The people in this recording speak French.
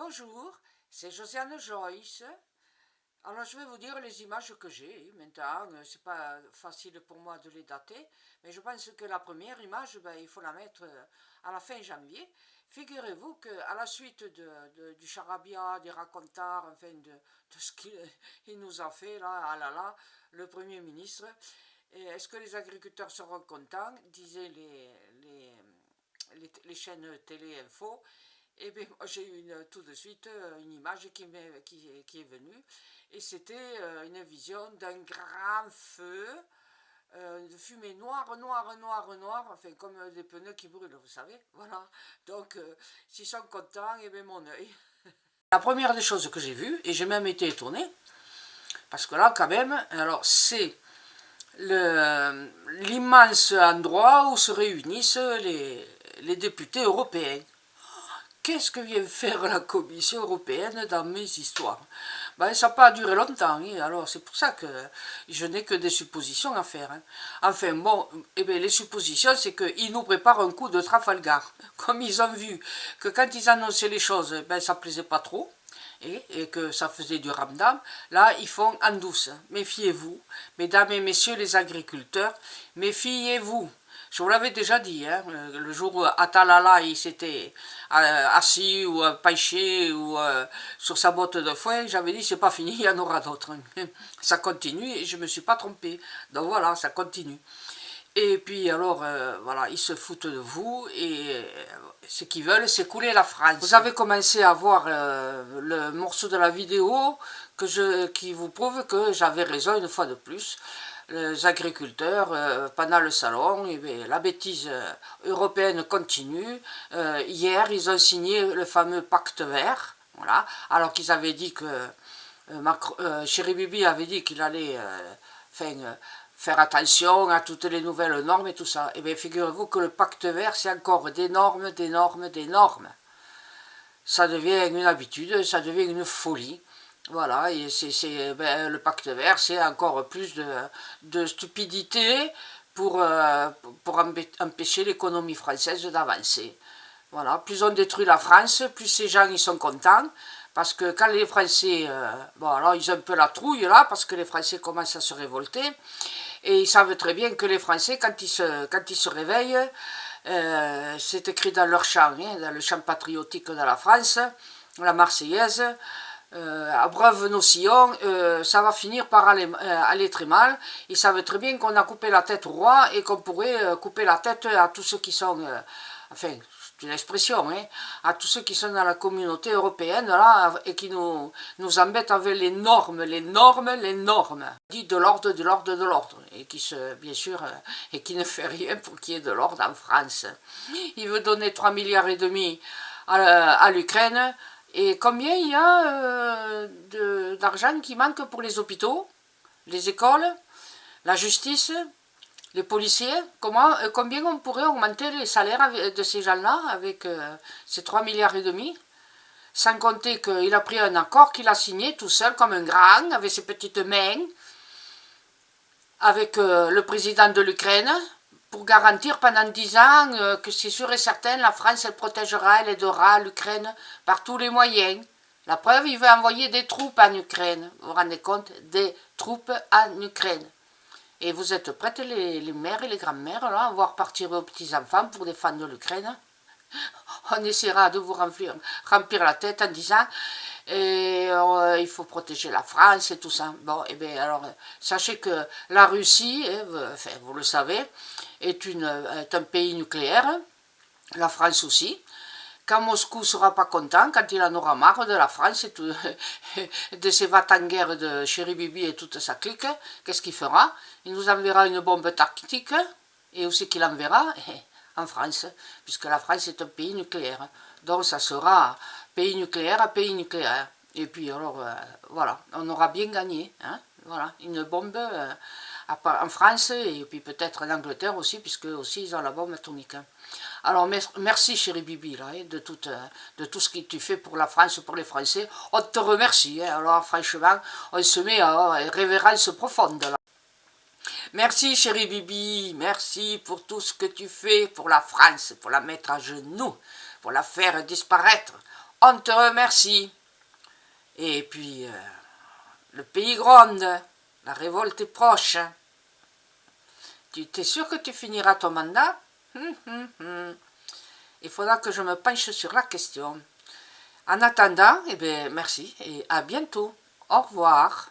Bonjour, c'est Josiane Joyce. Alors je vais vous dire les images que j'ai maintenant. C'est pas facile pour moi de les dater, mais je pense que la première image, il faut la mettre à la fin janvier. Figurez-vous qu'à la suite du charabia, des racontars, enfin de ce qu'il nous a fait là, ah là là, le Premier ministre, est-ce que les agriculteurs seront contents, disaient les chaînes télé-info. Et bien, j'ai eu tout de suite une image qui est venue, et c'était une vision d'un grand feu, de fumée noire, noire, noire, noire, enfin comme des pneus qui brûlent, vous savez, voilà. Donc, s'ils sont contents, et bien mon œil. La première des choses que j'ai vues, et j'ai même été étonné, parce que là, quand même, alors c'est l'immense endroit où se réunissent les députés européens. Qu'est-ce que vient faire la Commission européenne dans mes histoires? Ça n'a pas duré longtemps, alors c'est pour ça que je n'ai que des suppositions à faire. Enfin bon, les suppositions, c'est qu'ils nous préparent un coup de Trafalgar. Comme ils ont vu que quand ils annonçaient les choses, ça ne plaisait pas trop, et que ça faisait du ramdam, là ils font en douce. Méfiez-vous, mesdames et messieurs les agriculteurs, méfiez-vous. Je vous l'avais déjà dit, le jour où Atalala il s'était assis ou penché ou sur sa botte de foin, j'avais dit c'est pas fini, il y en aura d'autres. Ça continue et je me suis pas trompé. Donc voilà, ça continue. Et puis alors, voilà, ils se foutent de vous et ce qu'ils veulent, c'est couler la France. Vous avez commencé à voir le morceau de la vidéo qui vous prouve que j'avais raison une fois de plus. Les agriculteurs, pendant le salon, la bêtise européenne continue. Hier, ils ont signé le fameux pacte vert, voilà, alors qu'ils avaient dit que Chéri Bibi avait dit qu'il allait faire attention à toutes les nouvelles normes et tout ça. Et bien, figurez-vous que le pacte vert, c'est encore des normes, des normes, des normes. Ça devient une habitude, ça devient une folie. Voilà, et le pacte vert, c'est encore plus de stupidité pour empêcher l'économie française d'avancer. Voilà, plus on détruit la France, plus ces gens ils sont contents, parce que quand les Français, alors ils ont un peu la trouille là, parce que les Français commencent à se révolter, et ils savent très bien que les Français, quand ils se réveillent, c'est écrit dans leur chant, dans le chant patriotique de la France, la Marseillaise, abreuve nos sillons, ça va finir par aller très mal. Ils savent très bien qu'on a coupé la tête au roi et qu'on pourrait couper la tête à tous ceux qui sont, enfin, c'est une expression, à tous ceux qui sont dans la communauté européenne là, et qui nous embêtent avec les normes, les normes, les normes. Dit de l'ordre, de l'ordre, de l'ordre, et bien sûr, et qui ne fait rien pour qu'il y ait de l'ordre en France. Il veut donner 3,5 milliards à l'Ukraine. Et combien il y a d'argent qui manque pour les hôpitaux, les écoles, la justice, les policiers? Combien on pourrait augmenter les salaires de ces gens-là avec ces 3,5 milliards? Sans compter qu'il a pris un accord qu'il a signé tout seul comme un grand, avec ses petites mains, avec le président de l'Ukraine, pour garantir pendant 10 ans que c'est sûr et certain, la France elle protégera, elle aidera l'Ukraine par tous les moyens. La preuve, il veut envoyer des troupes en Ukraine. Vous vous rendez compte? Des troupes en Ukraine. Et vous êtes prêtes, les mères et les grands-mères, là, à voir partir vos petits-enfants pour défendre l'Ukraine? On essaiera de vous remplir la tête en disant il faut protéger la France et tout ça. Bon, et bien alors, sachez que la Russie, enfin, vous le savez, est un pays nucléaire, la France aussi. Quand Moscou ne sera pas content, quand il en aura marre de la France et de ses va-t-en-guerre de Chéri Bibi et toute sa clique, qu'est-ce qu'il fera? Il nous enverra une bombe tactique, et où c'est qu'il enverra? En France, puisque la France est un pays nucléaire. Donc ça sera pays nucléaire à pays nucléaire. Et puis alors, voilà, on aura bien gagné. Voilà, une bombe en France et puis peut-être en Angleterre aussi, puisque aussi ils ont la bombe atomique. Alors merci Chéri Bibi là, de tout ce que tu fais pour la France, pour les Français. On te remercie. Alors franchement, on se met à révérence profonde là. Merci Chéri Bibi, merci pour tout ce que tu fais pour la France, pour la mettre à genoux, pour la faire disparaître. on te remercie. Et puis, le pays gronde, la révolte est proche. Tu t'es sûr que tu finiras ton mandat? Il faudra que je me penche sur la question. En attendant, eh bien, merci et à bientôt. Au revoir.